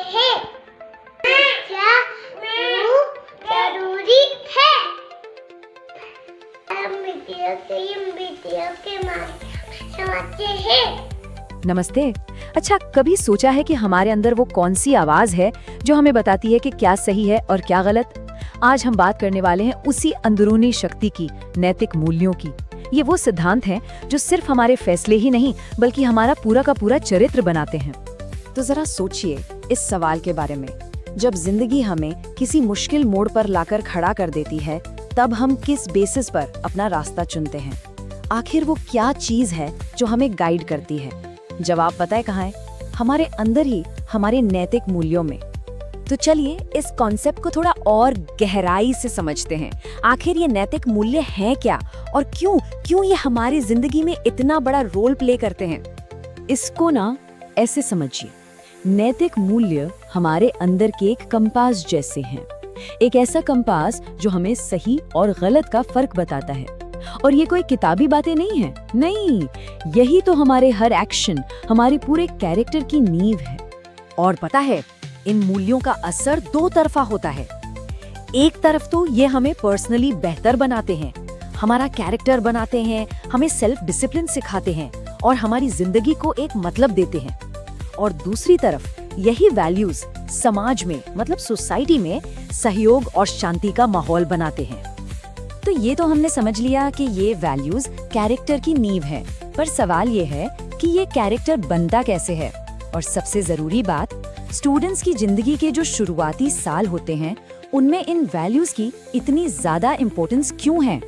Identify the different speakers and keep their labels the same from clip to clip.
Speaker 1: हैं? क्या वो जरूरी है? हम वीडियो के माध्यम से समझते हैं।
Speaker 2: नमस्ते। अच्छा, कभी सोचा है कि हमारे अंदर वो कौन सी आवाज है जो हमें बताती है कि क्या सही है और क्या गलत? आज हम बात करने वाले हैं उसी अंदरूनी शक्ति की, नैतिक मूल्यों की। ये वो सिद्धांत हैं जो सिर्फ हमारे फैसले ही नहीं बल्कि हमारा पूरा का पूरा चरित्र बनाते हैं। तो जरा सोचिए इस सवाल के बारे में, जब जिंदगी हमें किसी मुश्किल मोड़ पर लाकर खड़ा कर देती है, तब हम किस बेसिस पर अपना रास्ता चुनते हैं? आखिर वो क्या चीज है जो हमें गाइड करती है? जवाब पता है कहाँ है? हमारे अंदर ही, हमारे नैतिक मूल्यों में। तो चलिए इस कॉन्सेप्ट को थोड़ा और गहराई से समझते हैं। आखिर ये नैतिक मूल्य हैं क्या और क्यों ये हमारी जिंदगी में इतना बड़ा रोल प्ले करते हैं? इसको ना ऐसे समझिए, नैतिक मूल्य हमारे अंदर के एक कंपास जैसे हैं। एक ऐसा कंपास जो हमें सही और गलत का फर्क बताता है। और ये कोई किताबी बातें नहीं है, नहीं, यही तो हमारे हर एक्शन, हमारे पूरे कैरेक्टर की नींव है। और पता है, इन मूल्यों का असर दो तरफा होता है। एक तरफ तो ये हमें पर्सनली बेहतर बनाते हैं, हमारा कैरेक्टर बनाते हैं, हमें सेल्फ डिसिप्लिन सिखाते हैं और हमारी जिंदगी को एक मतलब देते हैं। और दूसरी तरफ यही वैल्यूज समाज में, मतलब सोसाइटी में सहयोग और शांति का माहौल बनाते हैं। तो ये तो हमने समझ लिया कि ये वैल्यूज कैरेक्टर की नींव है, पर सवाल ये है कि ये कैरेक्टर बनता कैसे है? और सबसे जरूरी बात, स्टूडेंट्स की जिंदगी के जो शुरुआती साल होते हैं, उनमें इन वैल्यूज की इतनी ज्यादा इम्पोर्टेंस क्यों है?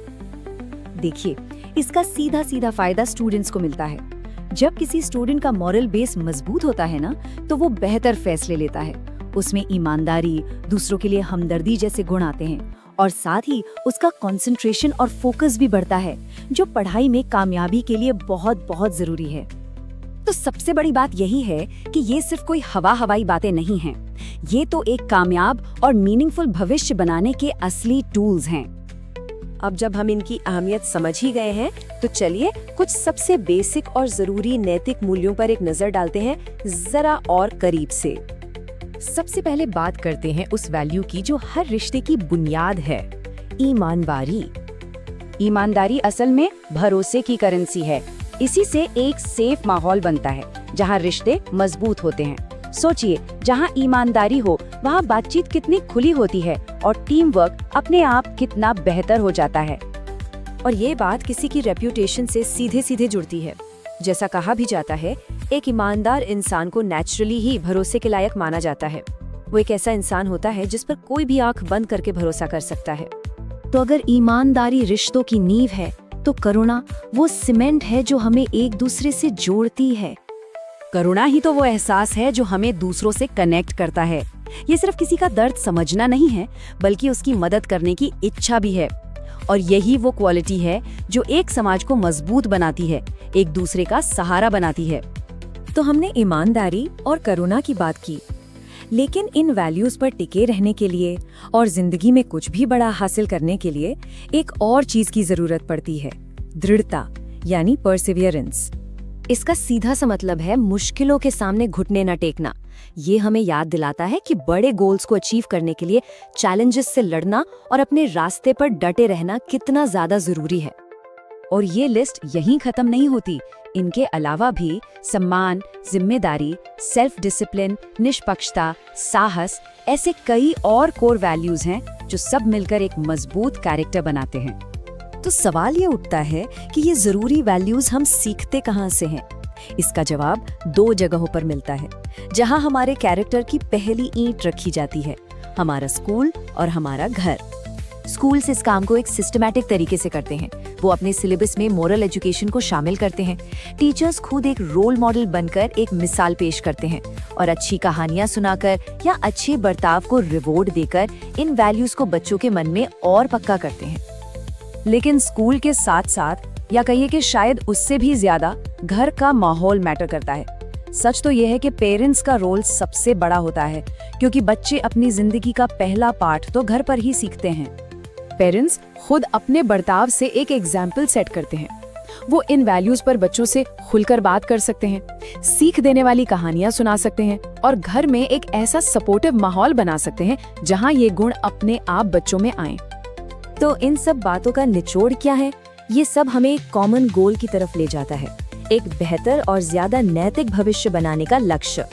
Speaker 2: देखिए, इसका सीधा सीधा फायदा स्टूडेंट्स को मिलता है। जब किसी स्टूडेंट का मॉरल बेस मजबूत होता है ना, तो वो बेहतर फैसले लेता है। उसमें ईमानदारी, दूसरों के लिए हमदर्दी जैसे गुण आते हैं और साथ ही उसका कंसंट्रेशन और फोकस भी बढ़ता है, जो पढ़ाई में कामयाबी के लिए बहुत बहुत जरूरी है। तो सबसे बड़ी बात यही है कि ये सिर्फ कोई हवाई बातें नहीं हैं। ये तो एक कामयाब और मीनिंगफुल भविष्य बनाने के असली टूल्स हैं। अब जब हम इनकी अहमियत समझ ही गए हैं, तो चलिए कुछ सबसे बेसिक और जरूरी नैतिक मूल्यों पर एक नजर डालते हैं, जरा और करीब से। सबसे पहले बात करते हैं उस वैल्यू की जो हर रिश्ते की बुनियाद है, ईमानदारी। ईमानदारी असल में भरोसे की करेंसी है। इसी से एक सेफ माहौल बनता है जहां रिश्ते मजबूत होते हैं। सोचिए, जहां ईमानदारी हो वहां बातचीत कितनी खुली होती है और टीम वर्क अपने आप कितना बेहतर हो जाता है। और ये बात किसी की रेप्यूटेशन से सीधे सीधे जुड़ती है। जैसा कहा भी जाता है, एक ईमानदार इंसान को नेचुरली ही भरोसे के लायक माना जाता है। वो एक ऐसा इंसान होता है जिस पर कोई भी आंख बंद करके भरोसा कर सकता है। तो अगर ईमानदारी रिश्तों की नींव है, तो करुणा वो सीमेंट है जो हमें एक दूसरे से जोड़ती है। करुणा ही तो वो एहसास है जो हमें दूसरों से कनेक्ट करता है। ये सिर्फ किसी का दर्द समझना नहीं है, बल्कि उसकी मदद करने की इच्छा भी है। और यही वो क्वालिटी है जो एक समाज को मजबूत बनाती है, एक दूसरे का सहारा बनाती है। तो हमने ईमानदारी और करुणा की बात की, लेकिन इन वैल्यूज पर टिके रहने के लिए और जिंदगी में कुछ भी बड़ा हासिल करने के लिए एक और चीज की जरूरत पड़ती है, दृढ़ता, यानी परसिवियरेंस। इसका सीधा सा मतलब है मुश्किलों के सामने घुटने न टेकना। ये हमें याद दिलाता है कि बड़े गोल्स को अचीव करने के लिए चैलेंजेस से लड़ना और अपने रास्ते पर डटे रहना कितना ज्यादा जरूरी है। और ये लिस्ट यहीं खत्म नहीं होती। इनके अलावा भी सम्मान, जिम्मेदारी, सेल्फ डिसिप्लिन, निष्पक्षता, साहस, ऐसे कई और कोर वैल्यूज हैं जो सब मिलकर एक मजबूत कैरेक्टर बनाते हैं। तो सवाल ये उठता है कि ये जरूरी वैल्यूज हम सीखते कहाँ से हैं? इसका जवाब दो जगहों पर मिलता है जहाँ हमारे कैरेक्टर की पहली ईंट रखी जाती है, हमारा स्कूल और हमारा घर। स्कूल से इस काम को एक सिस्टमैटिक तरीके से करते हैं। वो अपने सिलेबस में मोरल एजुकेशन को शामिल करते हैं। टीचर्स खुद एक रोल मॉडल बनकर एक मिसाल पेश करते हैं और अच्छी कहानियां सुनाकर या अच्छे बर्ताव को रिवॉर्ड देकर इन वैल्यूज को बच्चों के मन में और पक्का करते हैं। लेकिन स्कूल के साथ साथ, या कहिए कि शायद उससे भी ज्यादा, घर का माहौल मैटर करता है। सच तो यह है कि पेरेंट्स का रोल सबसे बड़ा होता है, क्योंकि बच्चे अपनी जिंदगी का पहला पाठ तो घर पर ही सीखते हैं। पेरेंट्स खुद अपने बर्ताव से एक एग्जाम्पल सेट करते हैं। वो इन वैल्यूज पर बच्चों से खुलकर बात कर सकते हैं, सीख देने वाली कहानियां सुना सकते हैं और घर में एक ऐसा सपोर्टिव माहौल बना सकते हैं जहां ये गुण अपने आप बच्चों में आएं।
Speaker 3: तो इन सब बातों का निचोड़ क्या है? ये सब हमें एक कॉमन गोल की तरफ ले जाता है, एक बेहतर और ज्यादा नैतिक भविष्य बनाने का लक्ष्य।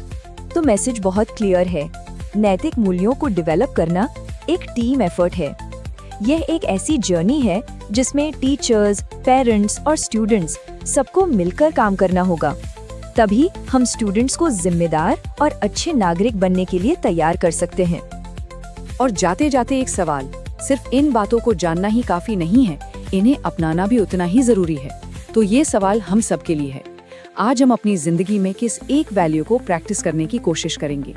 Speaker 3: तो मैसेज बहुत क्लियर है, नैतिक मूल्यों को डेवलप करना एक टीम एफर्ट है। यह एक ऐसी जर्नी है जिसमें टीचर्स, पेरेंट्स और स्टूडेंट्स सबको मिलकर काम करना होगा। तभी हम स्टूडेंट्स को जिम्मेदार और अच्छे नागरिक बनने के लिए तैयार कर सकते हैं।
Speaker 2: और जाते जाते एक सवाल, सिर्फ इन बातों को जानना ही काफी नहीं है, इन्हें अपनाना भी उतना ही जरूरी है। तो ये सवाल हम सबके लिए है। आज हम अपनी जिंदगी में किस एक वैल्यू को प्रैक्टिस करने की कोशिश करेंगे?